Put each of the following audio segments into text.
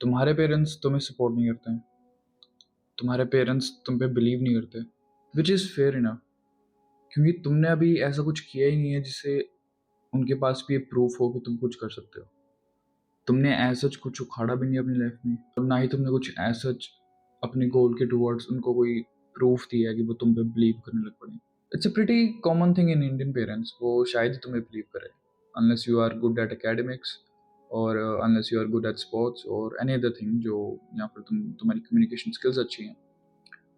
तुम्हारे पेरेंट्स तुम्हें सपोर्ट नहीं करते हैं, तुम्हारे पेरेंट्स तुम पे बिलीव नहीं करते, विच इज़ फेयर इनफ, क्योंकि तुमने अभी ऐसा कुछ किया ही नहीं है जिससे उनके पास भी ये प्रूफ हो कि तुम कुछ कर सकते हो। तुमने एज सच कुछ उखाड़ा भी नहीं अपनी लाइफ में, और ना ही तुमने कुछ एज सच अपने गोल के टुवर्ड्स उनको कोई प्रूफ दिया है कि वो तुम पे बिलीव करने लग पड़े। It's a pretty common thing in Indian parents, वो शायद ही तुम्हें बिलीव करे unless you are good at academics, और unless you are good at sports और एनी अदर थिंग, जो या फिर तुम्हारी कम्युनिकेशन स्किल्स अच्छी हैं।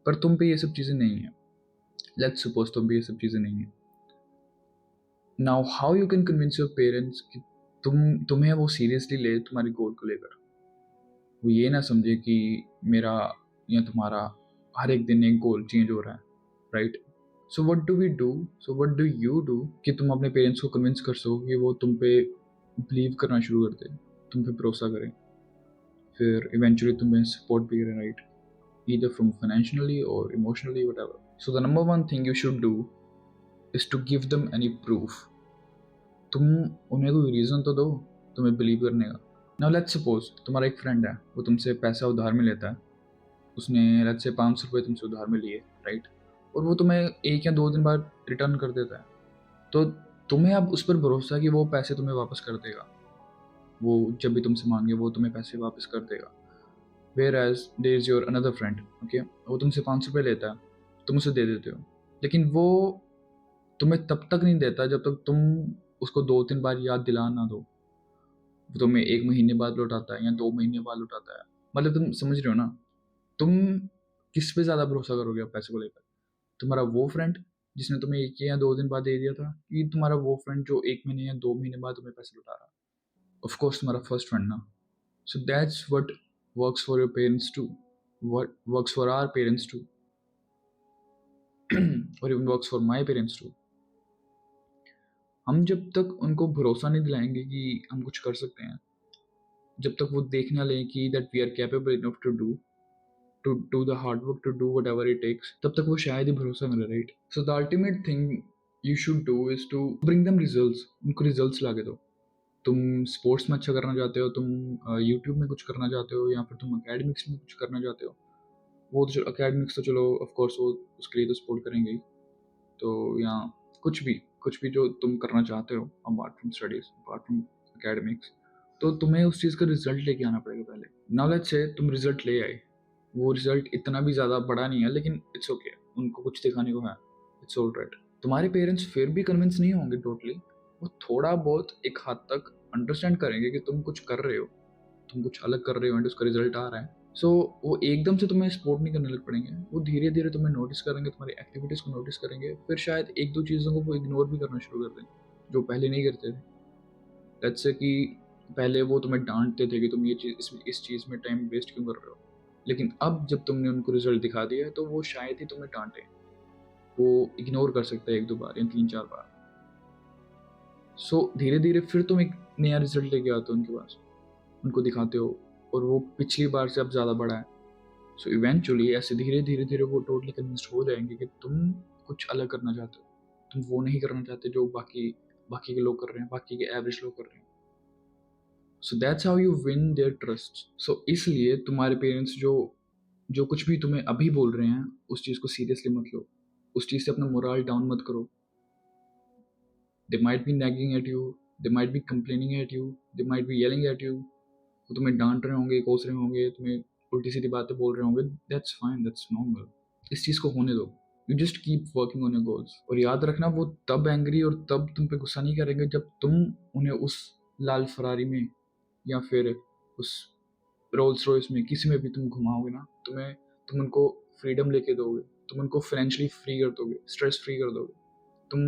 पर तुम पे ये सब चीज़ें नहीं है। लेट्स सपोज तुम पे ये सब चीज़ें नहीं है। Now how you can convince your parents कि तुम्हें वो सीरियसली ले तुम्हारे गोल को लेकर। वो ये ना समझे कि मेरा या तुम्हारा हर एक दिन एक गोल चेंज हो रहा है, right? So what do we do, so what do you do कि तुम अपने पेरेंट्स को कन्विंस कर सको कि वो तुम पे बिलीव करना शुरू कर दें, तुम पे भरोसा करें, फिर इवेंचुअली तुम्हें सपोर्ट भी करें, right? either from financially or emotionally, whatever. So the number one thing you should do is to give them any proof. तुम उन्हें कोई रीज़न तो दो तुम्हें बिलीव करने का। नाउ लेट्स सपोज तुम्हारा एक फ्रेंड है, वो तुमसे पैसा उधार में लेता है, उसने लेट्स से 500 रुपये तुमसे उधार में लिए, राइट? और वो तुम्हें 1 या 2 दिन बाद रिटर्न कर देता है, तो तुम्हें अब उस पर भरोसा है कि वो पैसे तुम्हें वापस कर देगा। वो जब भी तुमसे मांगे वो तुम्हें पैसे वापस कर देगा। Whereas there is your another friend, okay, वो तुमसे 500 रुपये लेता है, तुम उसे दे देते हो, लेकिन वो तुम्हें तब तक नहीं देता जब तक तुम उसको 2-3 बार याद दिला ना दो। वो तुम्हें 1 महीने बाद लौटाता है या 2 महीने बाद लौटाता है। मतलब तुम समझ रहे हो ना? तुम किस पे ज़्यादा भरोसा करोगे अब पैसे को लेकर? तुम्हारा वो फ्रेंड जिसने तुम्हें 1 या 2 दिन बाद दे दिया था, कि तुम्हारा वो फ्रेंड जो 1 महीने या 2 महीने बाद तुम्हें पैसे लौटा रहा है? ऑफकोर्स तुम्हारा फर्स्ट फ्रेंड ना। So that's what works for your parents too, what works for our parents too, or even works for my parents too. हम जब तक उनको भरोसा नहीं दिलाएंगे कि हम कुछ कर सकते हैं, जब तक वो देख ना लें कि that we are capable enough to the hard work, to do whatever it takes, तब तक वो शायद ही भरोसा मिले, right? So the ultimate thing you should do is to bring them results. उनको रिजल्ट्स ला के दो। तुम स्पोर्ट्स में अच्छा करना चाहते हो, तुम यूट्यूब में कुछ करना चाहते हो, या फिर तुम अकेडमिक्स में कुछ करना चाहते हो, वो तो चलो अकेडमिक्स तो चलो ऑफ कोर्स वो उसके लिए तो सपोर्ट करेंगे ही। तो या कुछ भी जो तुम करना चाहते हो apart from studies, apart from academics, तो तुम्हें उस चीज़ का रिजल्ट लेके आना पड़ेगा पहले। नाउ लेट्स से तुम रिजल्ट ले आए, वो रिजल्ट इतना भी ज़्यादा बड़ा नहीं है, लेकिन इट्स ओके, उनको कुछ दिखाने को है, इट्स ऑल राइट। तुम्हारे पेरेंट्स फिर भी कन्विंस नहीं होंगे टोटली, वो थोड़ा बहुत एक हद तक अंडरस्टैंड करेंगे कि तुम कुछ कर रहे हो, तुम कुछ अलग कर रहे हो एंड उसका रिजल्ट आ रहा है। सो वो एकदम से तुम्हें सपोर्ट नहीं करने लग पड़ेंगे, वो धीरे धीरे तुम्हें नोटिस करेंगे, तुम्हारी एक्टिविटीज़ को नोटिस करेंगे, फिर शायद 1-2 चीज़ों को वो इग्नोर भी करना शुरू कर दें जो पहले नहीं करते थे। लेट्स से कि पहले वो तुम्हें डांटते थे कि तुम ये चीज़ इस चीज़ में टाइम वेस्ट क्यों कर रहे हो, लेकिन अब जब तुमने उनको रिजल्ट दिखा दिया है तो वो शायद ही तुम्हें डांटे, वो इग्नोर कर सकते हैं 1-2 बार या 3-4 बार। सो धीरे धीरे फिर तुम एक नया रिजल्ट लेके आते हो उनके पास, उनको दिखाते हो, और वो पिछली बार से अब ज़्यादा बड़ा है। सो इवेंचुअली ऐसे धीरे धीरे धीरे वो टोटली कन्विंस्ड हो जाएंगे कि तुम कुछ अलग करना चाहते हो, तुम वो नहीं करना चाहते जो बाकी बाकी के लोग कर रहे हैं, बाकी के एवरेज लोग कर रहे हैं। So that's how you win their trust. So इसलिए तुम्हारे पेरेंट्स जो जो कुछ भी तुम्हें अभी बोल रहे हैं उस चीज़ को सीरियसली मत लो, उस चीज़ से अपना मोरल डाउन मत करो। They might be nagging at you, they might be complaining at you, they might be yelling at you, वो तुम्हें डांट रहे होंगे, कोस रहे होंगे, तुम्हें उल्टी सीधी बातें बोल रहे होंगे। That's fine, that's normal. इस चीज़ को होने दो। You just keep working on your goals. और याद रखना, वो तब एंग्री और तब तुम पे गुस्सा नहीं करेंगे जब तुम उन्हें उस लाल फरारी में या फिर उस रोल्स रॉयस में किसी में भी तुम घुमाओगे ना, तुम उनको फ्रीडम लेके दोगे, तुम उनको फाइनेंशियली फ्री कर दोगे, स्ट्रेस फ्री कर दोगे, तुम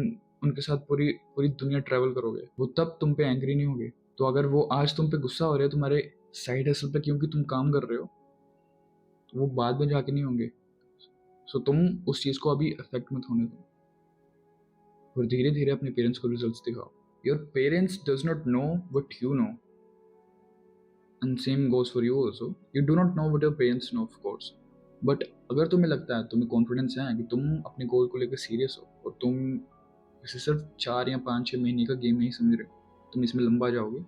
उनके साथ पूरी पूरी दुनिया ट्रैवल करोगे, वो तब तुम पे एंग्री नहीं होगे। तो अगर वो आज तुम पे गुस्सा हो रहे हैं तुम्हारे साइड हसल पे क्योंकि तुम काम कर रहे हो, तो वो बाद में जाके नहीं होंगे। सो तुम उस चीज़ को अभी अफेक्ट मत होने दो, और धीरे धीरे अपने पेरेंट्स को रिजल्ट्स दिखाओ। Your parents does not know what you know, and same goes for you also. You do not know what your parents know of course, but अगर तुम्हें लगता है, तुम्हें कॉन्फिडेंस है कि तुम अपने गोल को लेकर सीरियस हो, और तुम इसे सिर्फ 4 या 5-6 महीने का गेम नहीं समझ रहे हो, तुम इसमें लंबा जाओगे,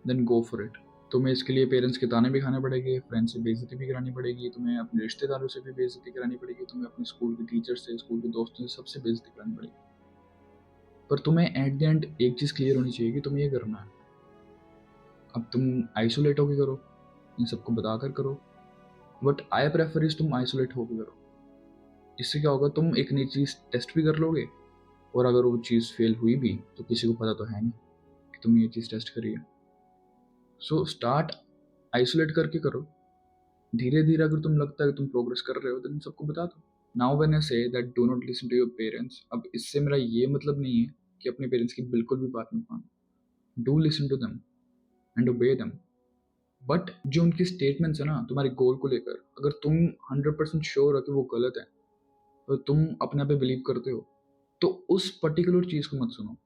देन गो फॉर इट। तुम्हें इसके लिए पेरेंट्स के ताने भी खाने पड़ेंगे, फ्रेंड्स से बेइज्जती भी करानी पड़ेगी, तुम्हें अपने रिश्तेदारों से भी बेइज्जती करानी पड़ेगी, तुम्हें अपने स्कूल के टीचर से, स्कूल के दोस्तों से, सबसे बेइज्जती करानी पड़ेगी। पर तुम्हें एट द एंड एक चीज़ क्लियर होनी चाहिए कि तुम्हें ये करना है। अब तुम आइसोलेट होकर करो, इन सबको बताकर करो, बट आई प्रेफर इज तुम आइसोलेट होकर करो। इससे क्या होगा, तुम एक नई चीज़ टेस्ट भी कर लोगे, और अगर वो चीज़ फेल हुई भी तो किसी को पता तो है नहीं कि तुम ये चीज़ टेस्ट करी है। सो स्टार्ट आइसोलेट करके करो, धीरे धीरे अगर तुम लगता है कि तुम प्रोग्रेस कर रहे हो तो तुम सबको बता दो। Now when I say that do not listen to your parents, अब इससे मेरा ये मतलब नहीं है कि अपने पेरेंट्स की बिल्कुल भी बात मत मानो। Do listen to them and obey them, but जो उनकी स्टेटमेंट्स है ना तुम्हारे गोल को लेकर, अगर तुम 100% श्योर हो कि वो गलत है और तुम अपने आप पे बिलीव करते हो, तो उस पर्टिकुलर चीज़ को मत सुनो।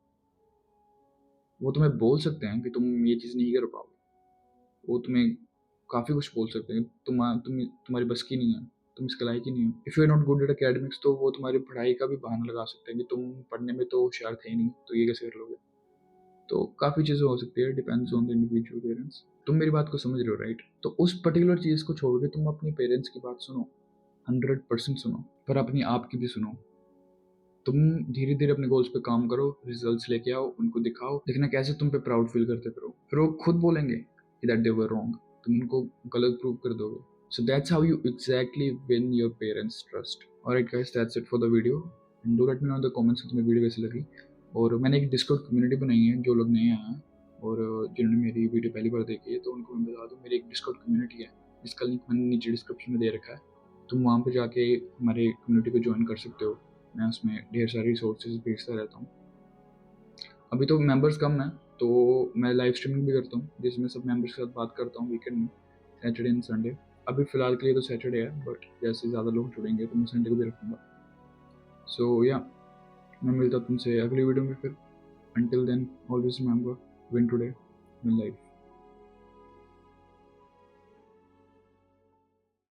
वो तुम्हें बोल सकते हैं कि तुम ये चीज़ नहीं कर पाओगे, वो तुम्हें काफ़ी कुछ बोल सकते हैं, तुम्हारी बस की नहीं है, तुम इसके लायक ही नहीं हो। If you are not good at academics, तो वो तुम्हारी पढ़ाई का भी बहाना लगा सकते हैं कि तुम पढ़ने में तो होशियार थे ही नहीं, तो ये कैसे कर लोगे। तो काफ़ी चीज़ें हो सकती है, depends on the individual parents. तुम मेरी बात को समझ रहे हो राइट? तो उस पर्टिकुलर चीज़ को छोड़ के तुम अपने पेरेंट्स की बात सुनो, 100% सुनो, पर अपनी आप की भी सुनो। तुम धीरे धीरे अपने गोल्स पे काम करो, रिजल्ट्स लेके आओ, उनको दिखाओ, देखना कैसे तुम पे प्राउड फील करते फिर वो खुद बोलेंगे कि दैट दे वर रॉन्ग, तुम उनको गलत प्रूव कर दोगे। सो that's how you exactly win your parents trust. Alright guys, that's it for the video, and do let me know in the comments कि तुम्हें वीडियो कैसी लगी। और मैंने एक डिस्कॉर्ड कम्युनिटी बनाई है, जो लोग नए आए हैं और जिन्होंने मेरी वीडियो पहली बार देखी है, तो उनको मैं बता दूँ, मेरी एक डिस्कॉर्ड कम्युनिटी है जिसका लिंक मैंने नीचे डिस्क्रिप्शन में दे रखा है। तुम वहाँ पे जाके हमारे कम्युनिटी को ज्वाइन कर सकते हो। मैं उसमें ढेर सारी रिसोर्सेज भेजता रहता हूँ। अभी तो मेंबर्स कम हैं, तो मैं लाइव स्ट्रीमिंग भी करता हूँ जिसमें सब मेंबर्स के साथ बात करता हूँ वीकेंड में, सैटरडे एंड संडे। अभी फ़िलहाल के लिए तो सैटरडे है, बट जैसे ज़्यादा लोग जुड़ेंगे तो मैं संडे को भी रखूँगा। सो या, मैं मिलता तुमसे अगली वीडियो में फिर। Until then always remember, win today, win life.